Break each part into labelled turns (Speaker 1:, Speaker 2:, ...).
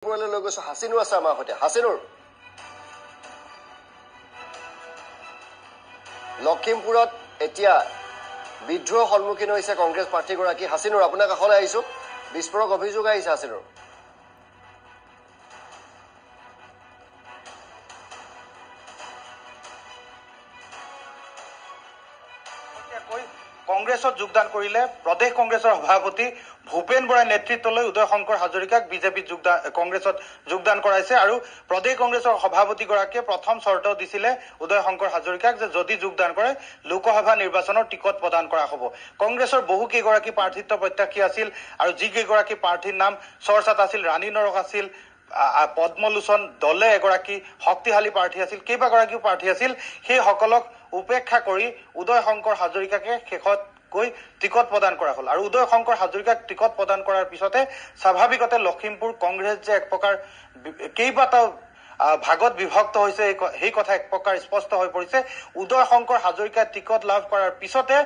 Speaker 1: পুৰলৈ লৈ গৈছো হাসিনু আছে আমাৰ সৈতে হাসিনুৰ লখিমপুৰত এতিয়া বিদ্ৰোহ সন্মুখীন হৈছে কংগ্ৰেছ প্ৰাৰ্থীগৰাকী হাসিনুৰ আপোনাৰ কাষলৈ আহিছো বিস্ফোৰক অভিযোগ আহিছে হাসিনুৰ
Speaker 2: কংগ্ৰেছত যোগদান কৰিলে প্ৰদেশ কংগ্ৰেছৰ সভাপতি ভূপেন বৰাৰ নেতৃত্বলৈ উদয় শংকৰ হাজৰিকাক বিজেপিত কংগ্ৰেছত যোগদান কৰাইছে আৰু প্ৰদেশ কংগ্ৰেছৰ সভাপতিগৰাকীয়ে প্ৰথম চৰ্ত দিছিলে উদয় শংকৰ হাজৰিকাক যে যদি যোগদান কৰে লোকসভা নিৰ্বাচনৰ টিকট প্ৰদান কৰা হ'ব কংগ্ৰেছৰ বহু কেইগৰাকী প্ৰাৰ্থিত্ব প্ৰত্যাশী আছিল আৰু যি কেইগৰাকী প্ৰাৰ্থীৰ নাম চৰ্চাত আছিল ৰাণী নৰক আছিল পদ্মলোচন দলে এগৰাকী শক্তিশালী প্ৰাৰ্থী আছিল কেইবাগৰাকীও প্ৰাৰ্থী আছিল সেই সকলক উপেক্ষা কৰি উদয় শংকৰ হাজৰিকাকে শেষত গৈ টিকট প্ৰদান কৰা হ'ল আৰু উদয় শংকৰ হাজৰিকাক টিকট প্ৰদান কৰাৰ পিছতে স্বাভাৱিকতে লখিমপুৰ কংগ্ৰেছ যে এক প্ৰকাৰ কেইবাটাও ভাগত বিভক্ত হৈছে সেই কথা এক প্ৰকাৰ স্পষ্ট হৈ পৰিছে উদয় শংকৰ হাজৰিকাৰ টিকট লাভ কৰাৰ পিছতে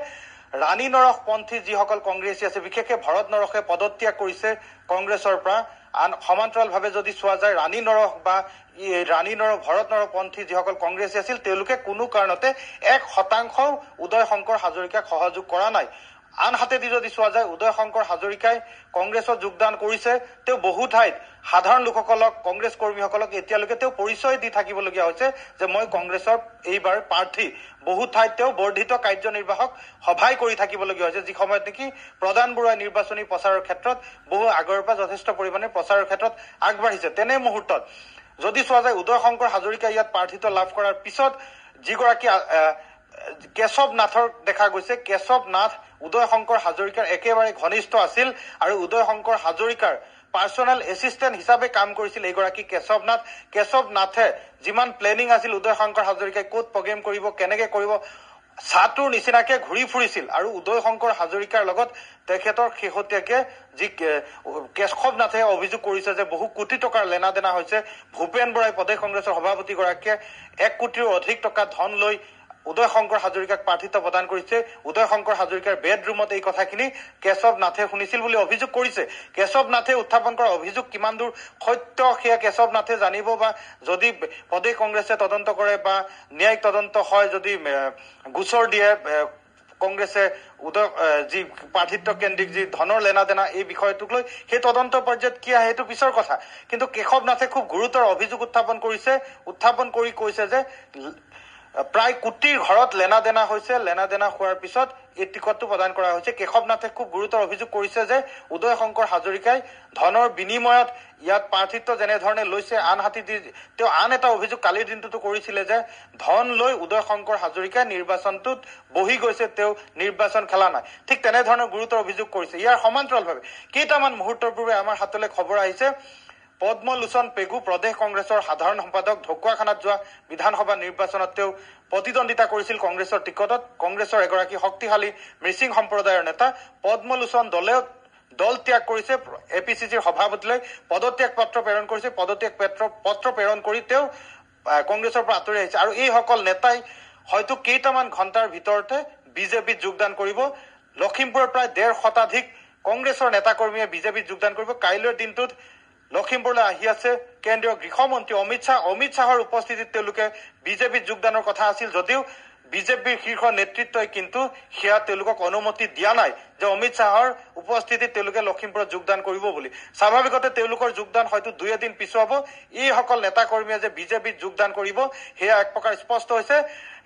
Speaker 2: ৰাণী নৰক পন্থী যিসকল কংগ্ৰেছী আছে বিশেষকৈ ভৰত নৰকে পদত্যাগ কৰিছে কংগ্ৰেছৰ পৰা সমান্তৰালভাৱে যদি চোৱা যায় ৰাণী নৰক বা ভৰত নৰক পন্থী যিসকল কংগ্ৰেছী আছিল তেওঁলোকে কোনো কাৰণতে 1% উদয় শংকৰ হাজৰিকাক সহযোগ কৰা নাই আনহাতেদি যদি চোৱা যায় উদয় শংকৰ হাজৰিকাই কংগ্ৰেছত যোগদান কৰিছে তেওঁ বহু ঠাইত সাধাৰণ লোকসকলক কংগ্ৰেছ কৰ্মীসকলক এতিয়ালৈকে তেওঁ পৰিচয় দি থাকিবলগীয়া হৈছে যে মই কংগ্ৰেছৰ এইবাৰ প্ৰাৰ্থী বহু ঠাইত তেওঁ বৰ্ধিত কাৰ্যনিৰ্বাহক সভাই কৰি থাকিবলগীয়া হৈছে যি সময়ত নেকি প্ৰধান বৰুৱা নিৰ্বাচনী প্ৰচাৰৰ ক্ষেত্ৰত বহু আগৰ পৰা যথেষ্ট পৰিমাণে প্ৰচাৰৰ ক্ষেত্ৰত আগবাঢ়িছে তেনে মুহূৰ্তত যদি চোৱা যায় উদয় শংকৰ হাজৰিকা ইয়াত প্ৰাৰ্থিত্ব লাভ কৰাৰ পিছত যিগৰাকী কেশৱ নাথৰ দেখা গৈছে কেশৱ নাথ উদয় শংকৰ হাজৰিকাৰ একেবাৰে ঘনিষ্ঠ আছিল আৰু উদয় শংকৰ হাজৰিকাৰ পাৰ্চনেল এছিষ্টেণ্ট হিচাপে কাম কৰিছিল এইগৰাকী কেশৱ নাথে যিমান প্লেনিং আছিল উদয় শংকৰ হাজৰিকাই ক'ত প্ৰগ্ৰেম কৰিব কেনেকে কৰিব ছাতুৰ নিচিনাকে ঘূৰি ফুৰিছিল আৰু উদয় শংকৰ হাজৰিকাৰ লগত তেখেতৰ শেহতীয়াকে যি কেশৱ নাথে অভিযোগ কৰিছে যে বহু কোটি টকাৰ লেনা দেনা হৈছে ভূপেন বৰাই প্ৰদেশ কংগ্ৰেছৰ সভাপতিগৰাকীয়ে 1 কোটিৰো অধিক টকা ধন লৈ উদয় শংকৰ হাজৰিকাক প্ৰাৰ্থিত্ব প্ৰদান কৰিছে উদয় শংকৰ হাজৰিকাৰ বেডৰুমত এই কথাখিনি কেশৱ নাথে শুনিছিল বুলি অভিযোগ কৰিছে কেশৱ নাথে উত্থাপন কৰা অভিযোগ কিমান দূৰ সত্য সেয়া কেশৱ নাথে জানিব বা যদি প্ৰদেশ কংগ্ৰেছে তদন্ত কৰে বা ন্যায়িক তদন্ত হয় যদি গোচৰ দিয়ে কংগ্ৰেছে যি প্ৰাৰ্থিত্ব কেন্দ্ৰিক যি ধনৰ লেনা দেনা এই বিষয়টোক লৈ সেই তদন্ত পৰ্যায়ত কি আহে সেইটো পিছৰ কথা কিন্তু কেশৱ নাথে খুব গুৰুতৰ অভিযোগ উত্থাপন কৰি কৈছে যে প্ৰায় কোটিৰ ঘৰত লেনা দেনা হৈছে লেনা দেনা হোৱাৰ পিছত এই টিকটটো প্ৰদান কৰা হৈছে কেশৱ নাথে খুব গুৰুতৰ অভিযোগ কৰিছে যে উদয় শংকৰ হাজৰিকাই ধনৰ বিনিময়ত ইয়াত প্ৰাৰ্থিত্ব যেনেধৰণে লৈছে আনহাতে তেওঁ আন এটা অভিযোগ কালিৰ দিনটোতো কৰিছিলে যে ধন লৈ উদয় শংকৰ হাজৰিকাই নিৰ্বাচনটোত বহি গৈছে তেওঁ নিৰ্বাচন খেলা নাই ঠিক তেনেধৰণৰ গুৰুতৰ অভিযোগ কৰিছে ইয়াৰ সমান্তৰালভাৱে কেইটামান মুহূৰ্তৰ পূৰ্বে আমাৰ হাতলৈ খবৰ আহিছে পদ্মলোচন পেগু প্ৰদেশ কংগ্ৰেছৰ সাধাৰণ সম্পাদক ঢকুৱাখানাত যোৱা বিধানসভা নিৰ্বাচনত তেওঁ প্ৰতিদ্বন্দ্বিতা কৰিছিল কংগ্ৰেছৰ টিকটত কংগ্ৰেছৰ এগৰাকী শক্তিশালী মিচিং সম্প্ৰদায়ৰ নেতা পদ্মলোচন দল ত্যাগ কৰিছে এপিচিচিৰ সভাপতিলৈ পদত্যাগ পত্ৰ প্ৰেৰণ কৰিছে পদত্যাগ পত্ৰ প্ৰেৰণ কৰি তেওঁ কংগ্ৰেছৰ পৰা আঁতৰি আহিছে আৰু এইসকল নেতাই হয়তো কেইটামান ঘণ্টাৰ ভিতৰতে বিজেপিত যোগদান কৰিব লখিমপুৰৰ প্ৰায় 1.5 শতাধিক কংগ্ৰেছৰ নেতাকৰ্মীয়ে বিজেপিত যোগদান কৰিব কাইলৈৰ দিনটোত লখিমপুৰলৈ আহি আছে কেন্দ্ৰীয় গৃহমন্ত্ৰী অমিত শ্বাহৰ উপস্থিতিত তেওঁলোকে বিজেপিত যোগদানৰ কথা আছিল যদিও বিজেপিৰ শীৰ্ষ নেতৃত্বই কিন্তু সেয়া তেওঁলোকক অনুমতি দিয়া নাই যে অমিত শ্বাহৰ উপস্থিতিত তেওঁলোকে লখিমপুৰত যোগদান কৰিব বুলি স্বাভাৱিকতে তেওঁলোকৰ যোগদান হয়তো 2 দিন পিছুৱাব এইসকল নেতাকৰ্মীয়ে যে বিজেপিত যোগদান কৰিব সেয়া এক প্ৰকাৰ স্পষ্ট হৈছে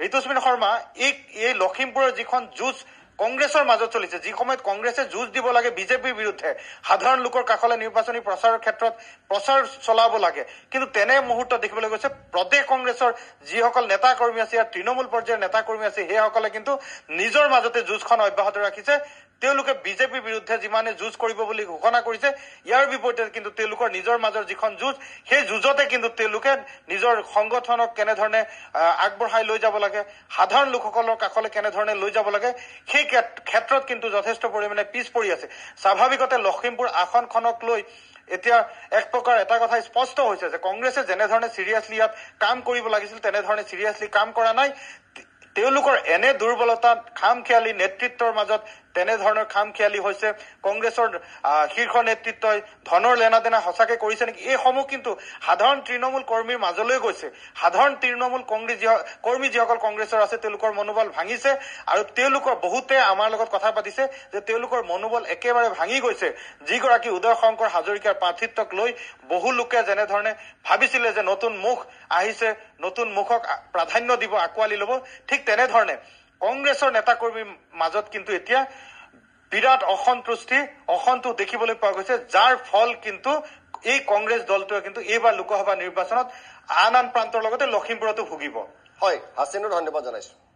Speaker 2: ঋতুস্মিন শৰ্মা এই লখিমপুৰৰ যিখন যুঁজ কংগ্ৰেছৰ মাজত চলিছে যি সময়ত কংগ্ৰেছে যুঁজ দিব লাগে বিজেপিৰ বিৰুদ্ধে সাধাৰণ লোকৰ কাষলৈ নিৰ্বাচনী প্ৰচাৰৰ ক্ষেত্ৰত প্ৰচাৰ চলাব লাগে কিন্তু তেনে মুহূৰ্তত দেখিবলৈ গৈছে প্ৰদেশ কংগ্ৰেছৰ যিসকল নেতাকৰ্মী আছে ইয়াৰ তৃণমূল পৰ্যায়ৰ নেতাকৰ্মী আছে সেইসকলে কিন্তু নিজৰ মাজতে যুঁজখন অব্যাহত ৰাখিছে তেওঁলোকে বিজেপিৰ বিৰুদ্ধে যিমানে যুঁজ কৰিব বুলি ঘোষণা কৰিছে ইয়াৰ বিপৰীতে কিন্তু তেওঁলোকৰ নিজৰ মাজৰ যিখন যুঁজ সেই যুঁজতে কিন্তু তেওঁলোকে নিজৰ সংগঠনক কেনেধৰণে আগবঢ়াই লৈ যাব লাগে সাধাৰণ লোকসকলৰ কাষলৈ কেনেধৰণে লৈ যাব লাগে সেই ক্ষেত্ৰত কিন্তু যথেষ্ট পৰিমাণে পিছ পৰি আছে স্বাভাৱিকতে লখিমপুৰ আসনখনক লৈ এতিয়া এক প্ৰকাৰ এটা কথা স্পষ্ট হৈছে যে কংগ্ৰেছে যেনেধৰণে চিৰিয়াছলি ইয়াত কাম কৰিব লাগিছিল তেনেধৰণে চিৰিয়াছলি কাম কৰা নাই তেওঁলোকৰ এনে দুৰ্বলতা খামখেয়ালি নেতৃত্বৰ মাজত তেনেধৰণৰ খামখেয়ালি হৈছে কংগ্ৰেছৰ শীৰ্ষ নেতৃত্বই ধনৰ লেনাদেনা সঁচাকে কৰিছে নেকি এইসমূহ কিন্তু সাধাৰণ তৃণমূল কৰ্মীৰ মাজলৈ গৈছে সাধাৰণ তৃণমূল কৰ্মী যিসকল কংগ্ৰেছৰ আছে তেওঁলোকৰ মনোবল ভাঙিছে আৰু তেওঁলোকৰ বহুতে আমাৰ লগত কথা পাতিছে যে তেওঁলোকৰ মনোবল একেবাৰে ভাঙি গৈছে যিগৰাকী উদয় শংকৰ হাজৰিকাৰ প্ৰাৰ্থিত্বক লৈ বহু লোকে যেনেধৰণে ভাবিছিলে যে নতুন মুখ আহিছে নতুন মুখক প্ৰাধান্য দিব আকোৱালি ল'ব ঠিক তেনেধৰণে কংগ্ৰেছৰ নেতাকৰ্মীৰ মাজত কিন্তু এতিয়া বিৰাট অসন্তোষ দেখিবলৈ পোৱা গৈছে যাৰ ফল কিন্তু এই কংগ্ৰেছ দলটোৱে কিন্তু এইবাৰ লোকসভা নিৰ্বাচনত আন প্ৰান্তৰ লগতে লখিমপুৰতো ভুগিব
Speaker 1: হয় হাছিনুৰ ধন্যবাদ জনাইছো